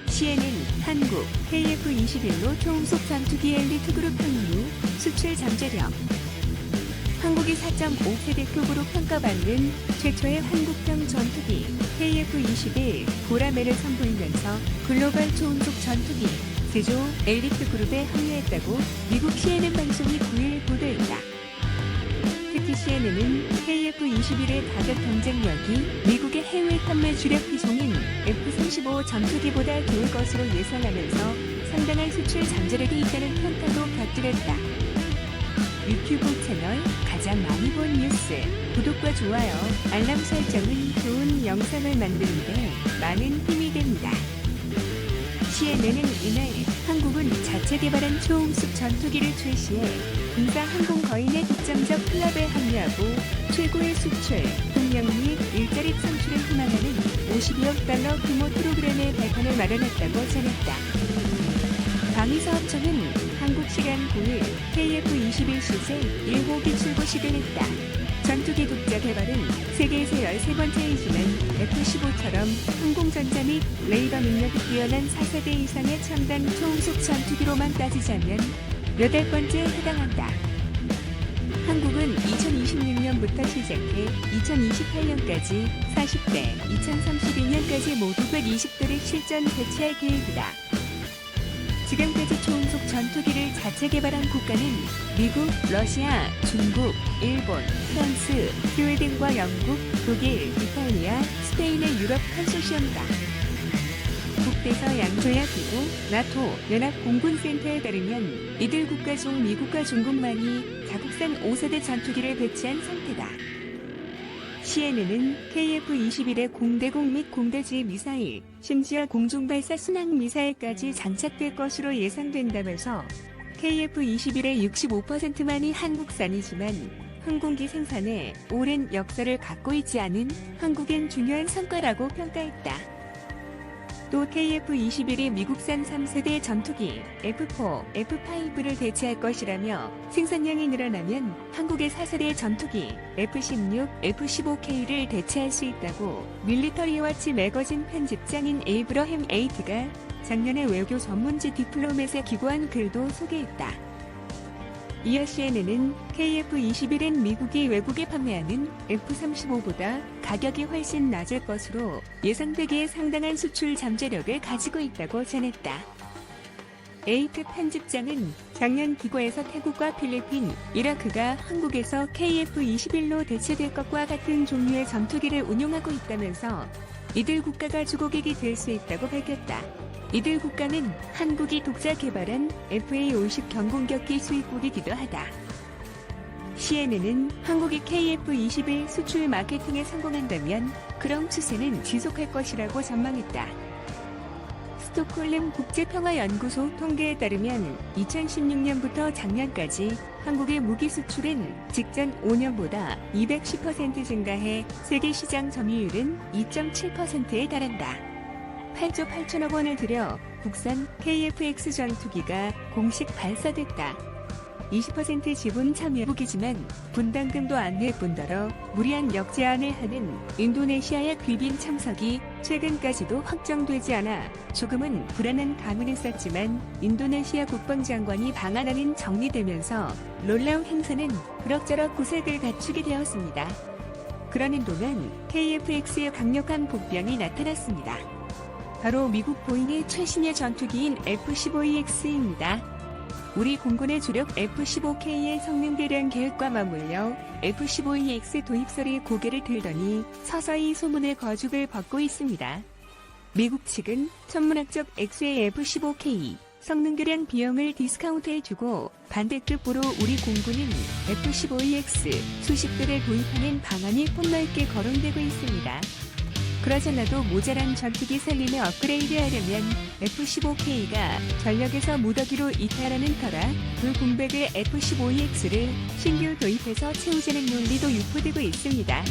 시에는 한국 KF-21로 초음속 전투기 엘리트 그룹 항류 수출 잠재력. 한국이 4.5세대급으로 평가받는 최초의 한국형 전투기 KF-21 보라매를 선보이면서 글로벌 초음속 전투기 제조 엘리트 그룹에 합류했다고 미국 CNN 방송이 9일 보도했다. 특히 CNN은 KF-21의 가격 경쟁력이 미국의 해외 판매 주력 기종인 F-35 전투기보다 좋을 것으로 예상하면서 상당한 수출 잠재력이 있다는 평가도 곁들였다. 유튜브 채널 가장 많이 본 뉴스, 구독과 좋아요, 알람 설정은 좋은 영상을 만드는데 많은 힘이 됩니다. CNN은 이날 한국은 자체 개발한 초음속 전투기를 출시해 군사 항공 거인의 독점적 클럽에 합류하고 최고의 수출, 동력 및 일자리 창출을 희망하는 52억 달러 규모 프로그램의 발판을 마련했다고 전했다. 방위사업청은 한국 시간 9일 KF-21 시세 1호기 출고식을 했다. 전투기 독자 개발은 세계에서 13번째이지만 F-15처럼 항공전자 및 레이더 능력이 뛰어난 4세대 이상의 첨단 초음속 전투기로만 따지자면 8번째에 해당한다. 한국은 2026년부터 시작해 2028년까지 40대, 2032년까지 모두 120대를 실전 배치할 계획이다. 지금까지 초음속 전투기를 자체 개발한 국가는 미국, 러시아, 중국, 일본, 프랑스, 스웨덴과 영국, 독일, 이탈리아, 스페인의 유럽 컨소시엄이다. 북대서양 조약기구, 나토, 연합공군센터에 따르면 이들 국가 중 미국과 중국만이 자국산 5세대 전투기를 배치한 상태다. CNN은 KF-21의 공대공 및 공대지 미사일, 심지어 공중발사 순항미사일까지 장착될 것으로 예상된다면서 KF-21의 65%만이 한국산이지만 항공기 생산에 오랜 역사를 갖고 있지 않은 한국엔 중요한 성과라고 평가했다. 또 KF-21이 미국산 3세대 전투기 F4, F5를 대체할 것이라며 생산량이 늘어나면 한국의 4세대 전투기 F16, F15K를 대체할 수 있다고 밀리터리워치 매거진 편집장인 에이브러햄 에이트가 작년에 외교 전문지 디플로맷에 기고한 글도 소개했다. 이어 CNN은 KF-21은 미국이 외국에 판매하는 F-35보다 가격이 훨씬 낮을 것으로 예상되기에 상당한 수출 잠재력을 가지고 있다고 전했다. 에이트 편집장은 작년 기고에서 태국과 필리핀, 이라크가 한국에서 KF-21로 대체될 것과 같은 종류의 전투기를 운용하고 있다면서 이들 국가가 주고객이 될 수 있다고 밝혔다. 이들 국가는 한국이 독자 개발한 FA-50 경공격기 수입국이기도 하다. CNN은 한국이 KF-21 수출 마케팅에 성공한다면 그런 추세는 지속할 것이라고 전망했다. 스톡홀름 국제평화연구소 통계에 따르면 2016년부터 작년까지 한국의 무기 수출은 직전 5년보다 210% 증가해 세계 시장 점유율은 2.7%에 달한다. 8조 8천억 원을 들여 국산 KF-X 전투기가 공식 발사됐다. 20% 지분 참여 무기지만 분담금도 안 낼 뿐더러 무리한 역제안을 하는 인도네시아의 귀빈 참석이 최근까지도 확정되지 않아 조금은 불안한 감은 있었지만 인도네시아 국방장관이 방한안은 정리되면서 놀라운 행사는 그럭저럭 구색을 갖추게 되었습니다. 그러는 동안 KF-X의 강력한 복병이 나타났습니다. 바로 미국 보잉의 최신의 전투기인 F-15EX입니다. 우리 공군의 주력 F-15K의 성능 개량 계획과 맞물려 F-15EX 도입설이 고개를 들더니 서서히 소문의 거죽을 벗고 있습니다. 미국 측은 천문학적 X의 F-15K 성능 개량 비용을 디스카운트해주고 반대급부로 우리 공군은 F-15EX 수십 대를 도입하는 방안이 폭넓게 거론되고 있습니다. 그러잖아도 모자란 전투기 살림에 업그레이드하려면 F-15K가 전력에서 무더기로 이탈하는 터라 그 공백의 F-15EX를 신규 도입해서 채우자는 논리도 유포되고 있습니다.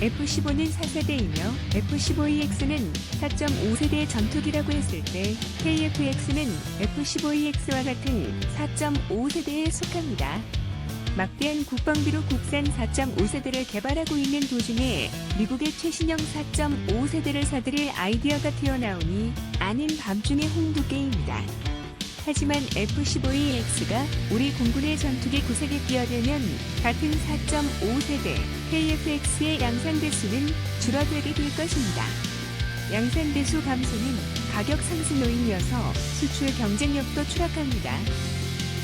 F-15는 4세대이며 F-15EX는 4.5세대의 전투기라고 했을 때 KF-X는 F-15EX와 같은 4.5세대에 속합니다. 막대한 국방비로 국산 4.5세대를 개발하고 있는 도중에 미국의 최신형 4.5세대를 사들일 아이디어가 튀어나오니 아는 밤중의 홍두깨입니다. 하지만 F-15EX가 우리 공군의 전투기 구색에 끼어들면 같은 4.5세대 KF-X의 양산 대수는 줄어들게 될 것입니다. 양산 대수 감소는 가격 상승 요인이어서 수출 경쟁력도 추락합니다.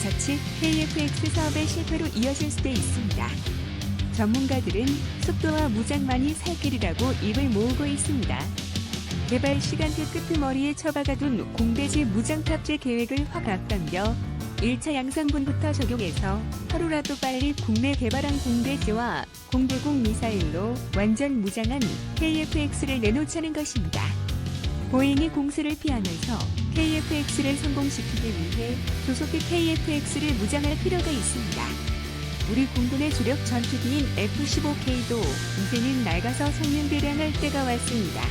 자칫 KF-X 사업의 실패로 이어질 수도 있습니다. 전문가들은 속도와 무장만이 살 길이라고 입을 모으고 있습니다. 개발 시간표 끄트머리에 처박아둔 공대지 무장 탑재 계획을 확 앞당겨 1차 양산분부터 적용해서 하루라도 빨리 국내 개발한 공대지와 공대공 미사일로 완전 무장한 KF-X를 내놓자는 것입니다. 보잉이 공세를 피하면서 KF-X를 성공시키기 위해 조속히 KF-X를 무장할 필요가 있습니다. 우리 공군의 주력 전투기인 F-15K도 이제는 낡아서 성능대량할 때가 왔습니다.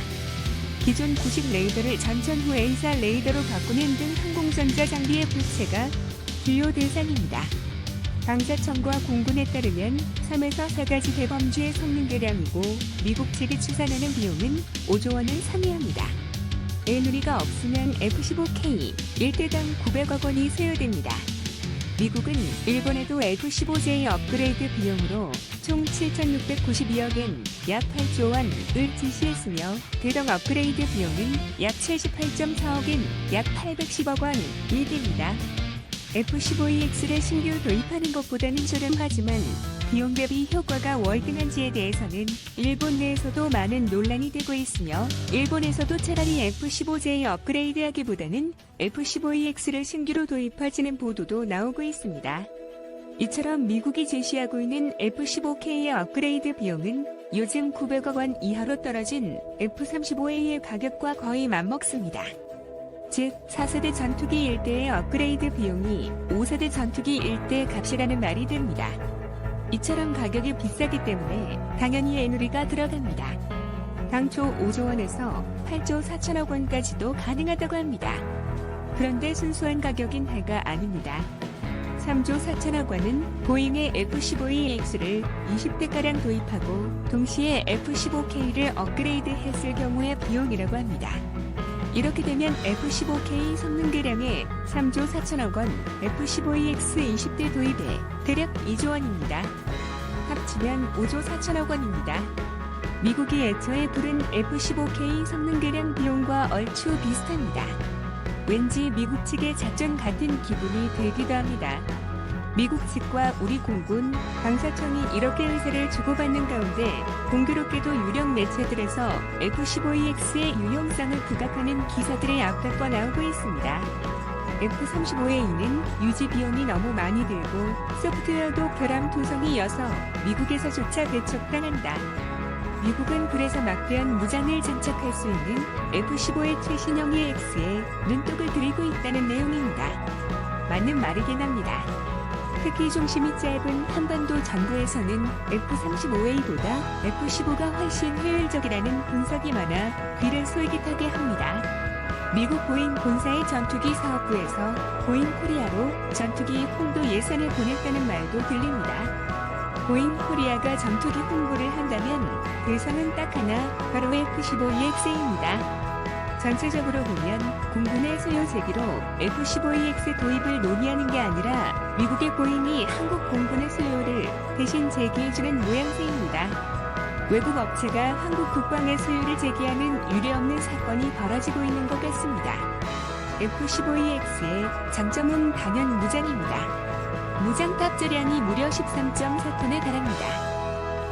기존 구식 레이더를 전천 후 A사 레이더로 바꾸는 등 항공전자 장비의 부채가 주요 대상입니다. 방사청과 공군에 따르면 3에서 4가지 대범주의 성능대량이고 미국 측이 추산하는 비용은 5조 원을 상회합니다. 에누리가 없으면 F-15K 1대당 900억 원이 소요됩니다. 미국은 일본에도 F-15J 업그레이드 비용으로 총 7,692억엔 약 8조 원을 지시했으며 대동 업그레이드 비용은 약 78.4억엔 약 810억 원이 됩니다. F-15EX를 신규 도입하는 것보다는 저렴하지만 비용 대비 효과가 월등한지에 대해서는 일본 내에서도 많은 논란이 되고 있으며 일본에서도 차라리 F-15J 업그레이드하기보다는 F-15EX를 신규로 도입하지는 보도도 나오고 있습니다. 이처럼 미국이 제시하고 있는 F-15K의 업그레이드 비용은 요즘 900억 원 이하로 떨어진 F-35A의 가격과 거의 맞먹습니다. 즉 4세대 전투기 1대의 업그레이드 비용이 5세대 전투기 1대 값이라는 말이 됩니다. 이처럼 가격이 비싸기 때문에 당연히 에누리가 들어갑니다. 당초 5조 원에서 8조 4천억 원까지도 가능하다고 합니다. 그런데 순수한 가격인 해가 아닙니다. 3조 4천억 원은 보잉의 F-15EX를 20대가량 도입하고 동시에 F-15K를 업그레이드 했을 경우의 비용이라고 합니다. 이렇게 되면 F-15K 성능대량에 3조 4천억 원, F-15EX 20대 도입에 대략 2조 원입니다. 합치면 5조 4천억 원입니다. 미국이 애초에 부른 F-15K 성능대량 비용과 얼추 비슷합니다. 왠지 미국 측의 작전 같은 기분이 들기도 합니다. 미국 측과 우리 공군, 방사청이 이렇게 의사를 주고받는 가운데 공교롭게도 유력 매체들에서 F-15EX의 유용성을 부각하는 기사들이 앞다퉈 나오고 있습니다. F-35A는 유지 비용이 너무 많이 들고 소프트웨어도 결함 투성이여서 미국에서조차 배척당한다. 미국은 그래서 막대한 무장을 장착할 수 있는 F-15의 최신형 EX에 눈독을 들이고 있다는 내용입니다. 맞는 말이긴 합니다. 특히 중심이 짧은 한반도 전부에서는 F-35A보다 F-15가 훨씬 효율적이라는 분석이 많아 귀를 솔깃하게 합니다. 미국 보잉 본사의 전투기 사업부에서 보잉 코리아로 전투기 홍보 예산을 보냈다는 말도 들립니다. 보잉 코리아가 전투기 홍보를 한다면 대상은 딱 하나, 바로 F-15EX입니다. 전체적으로 보면 공군의 소요 제기로 F-15EX 도입을 논의하는 게 아니라 미국의 보잉이 한국 공군의 소요를 대신 제기해주는 모양새입니다. 외국 업체가 한국 국방의 소요를 제기하는 유례없는 사건이 벌어지고 있는 것 같습니다. F-15EX의 장점은 단연 무장입니다. 무장 탑재량이 무려 13.4톤에 달합니다.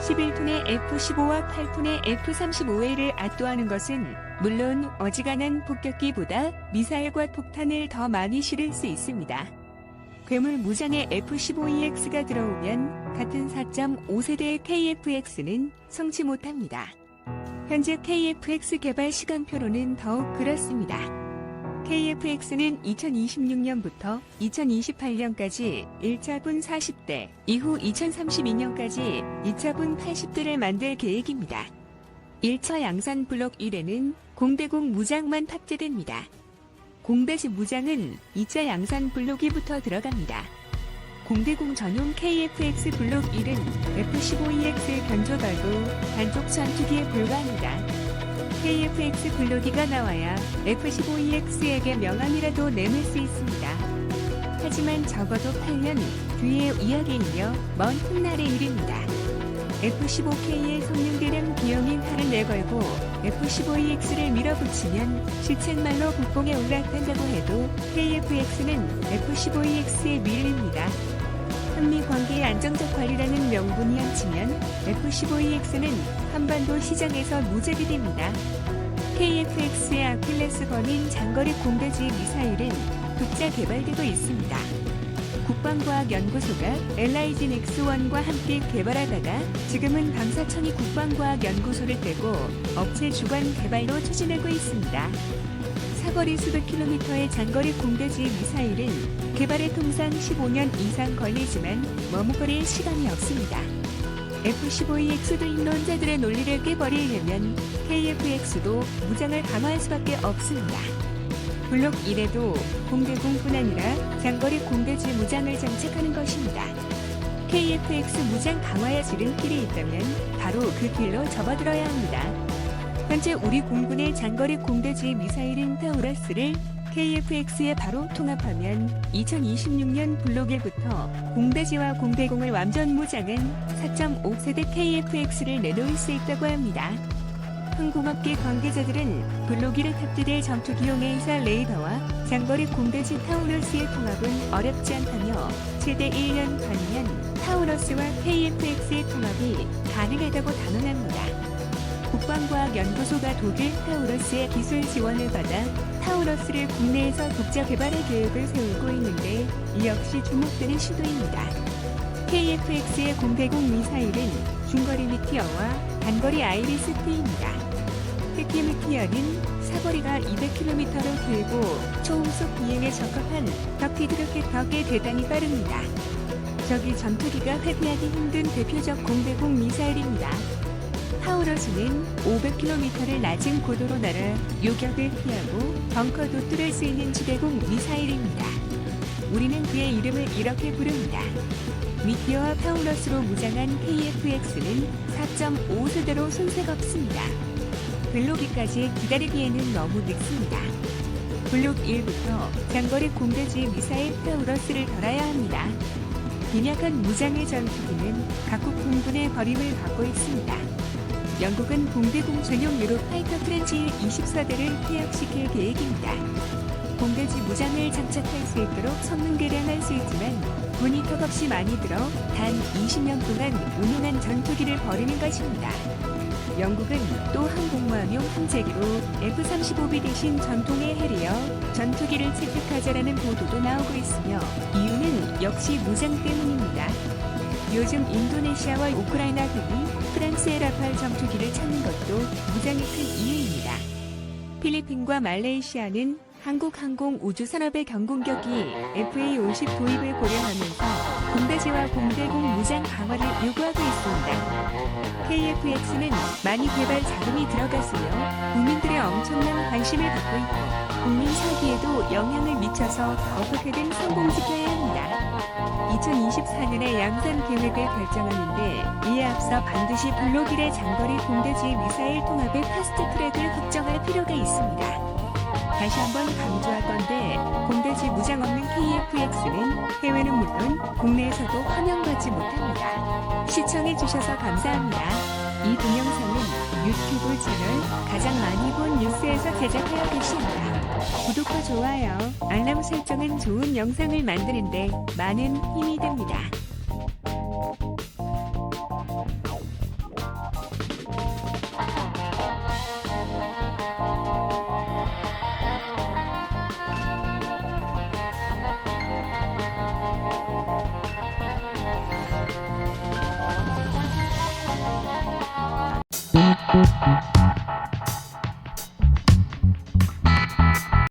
11톤의 F-15와 8톤의 F-35A를 압도하는 것은 물론 어지간한 폭격기보다 미사일과 폭탄을 더 많이 실을 수 있습니다. 괴물 무장의 F-15EX가 들어오면 같은 4.5세대의 KF-X는 성치 못합니다. 현재 KF-X 개발 시간표로는 더욱 그렇습니다. KF-X는 2026년부터 2028년까지 1차분 40대, 이후 2032년까지 2차분 80대를 만들 계획입니다. 1차 양산 블록 1에는 공대공 무장만 탑재됩니다. 공대지 무장은 2차 양산 블록 2부터 들어갑니다. 공대공 전용 KF-X 블록 1은 F-15EX 견조 발도 단속 전투기에 불과합니다. KF-X 블록 2가 나와야 F-15EX에게 명함이라도 내밀 수 있습니다. 하지만 적어도 8년 뒤의 이야기이며 먼 훗날의 일입니다. F-15K의 성능대량 비용인 할을 내걸고 F-15EX를 밀어붙이면 시쳇말로 국뽕에 올라탄다고 해도 KF-X는 F-15EX에 밀립니다. 한미 관계의 안정적 관리라는 명분이 한치면 F-15EX는 한반도 시장에서 무제비 됩니다. KF-X의 아킬레스건인 장거리 공대지 미사일은 독자 개발되고 있습니다. 국방과학연구소가 LIG X1과 함께 개발하다가 지금은 방사청이 국방과학연구소를 떼고 업체 주관 개발로 추진하고 있습니다. 사거리 수백 킬로미터의 장거리 공대지 미사일은 개발에 통상 15년 이상 걸리지만 머뭇거릴 시간이 없습니다. F-15EX도 인론자들의 논리를 깨버리려면 KF-X도 무장을 강화할 수밖에 없습니다. 블록 1에도 공대공뿐 아니라 장거리 공대지 무장을 장착하는 것입니다. KF-X 무장 강화의 지름길이 있다면 바로 그 길로 접어들어야 합니다. 현재 우리 공군의 장거리 공대지 미사일인 타우러스를 KF-X에 바로 통합하면 2026년 블록 1부터 공대지와 공대공을 완전 무장은 4.5세대 KF-X를 내놓을 수 있다고 합니다. 항공업계 관계자들은 블록 1에 탑재될 전투기용 회사 레이더와 장거리 공대지 타우러스의 통합은 어렵지 않다며 최대 1년 반이면 타우러스와 KF-X의 통합이 가능하다고 단언합니다. 국방과학연구소가 독일 타우러스의 기술 지원을 받아 타우러스를 국내에서 독자 개발할 계획을 세우고 있는데 이 역시 주목되는 시도입니다. KF-X의 공대공 미사일은 중거리 미티어와 단거리 아이리스-T입니다. 특히 미티어는 사거리가 200km로 길고 초음속 비행에 적합한 더피드 로켓 덕에 대단히 빠릅니다. 적이 전투기가 회피하기 힘든 대표적 공대공 미사일입니다. 타우러스는 500km를 낮은 고도로 날아 요격을 피하고 벙커도 뚫을 수 있는 지대공 미사일입니다. 우리는 그의 이름을 이렇게 부릅니다. 미티어와 타우러스로 무장한 KF-X는 4.5세대로 손색 없습니다. 블록 2까지 기다리기에는 너무 늦습니다. 블록 1부터 장거리 공대지 미사일 타우러스를 달아야 합니다. 빈약한 무장의 전투기는 각국 공군의 버림을 받고 있습니다. 영국은 공대공 전용 유로파이터 프렌치 24대를 퇴역시킬 계획입니다. 공대지 무장을 장착할 수 있도록 성능 개량할 수 있지만 돈이 턱없이 많이 들어 단 20년 동안 운용한 전투기를 버리는 것입니다. 영국은 또 항공모함용 함재기로 F-35B 대신 전통의 해리어 전투기를 채택하자라는 보도도 나오고 있으며 이유는 역시 무장 때문입니다. 요즘 인도네시아와 우크라이나 등이 프랑스의 라팔 전투기를 찾는 것도 무장의 큰 이유입니다. 필리핀과 말레이시아는 한국 항공우주산업의 경공격이 FA-50 도입을 고려하면서 공대지와 공대공 무장 강화를 요구하고 있습니다. KF-X는 많이 개발 자금이 들어갔으며 국민들의 엄청난 관심을 받고 있고 국민 살기에도 영향을 미쳐서 어떻게든 성공시켜야 합니다. 2024년에 양산 계획을 결정하는데 이에 앞서 반드시 블록 1의 장거리 공대지 미사일 통합의 파스트트랙을 확정할 필요가 있습니다. 다시 한번 강조할 건데 공대지 무장 없는 KF-X는 해외는 물론 국내에서도 환영받지 못합니다. 시청해주셔서 감사합니다. 이 동영상은 유튜브 채널 가장 많이 본 뉴스에서 제작하여 계십니다. 구독과 좋아요, 알람 설정은 좋은 영상을 만드는데 많은 힘이 됩니다. Thank you.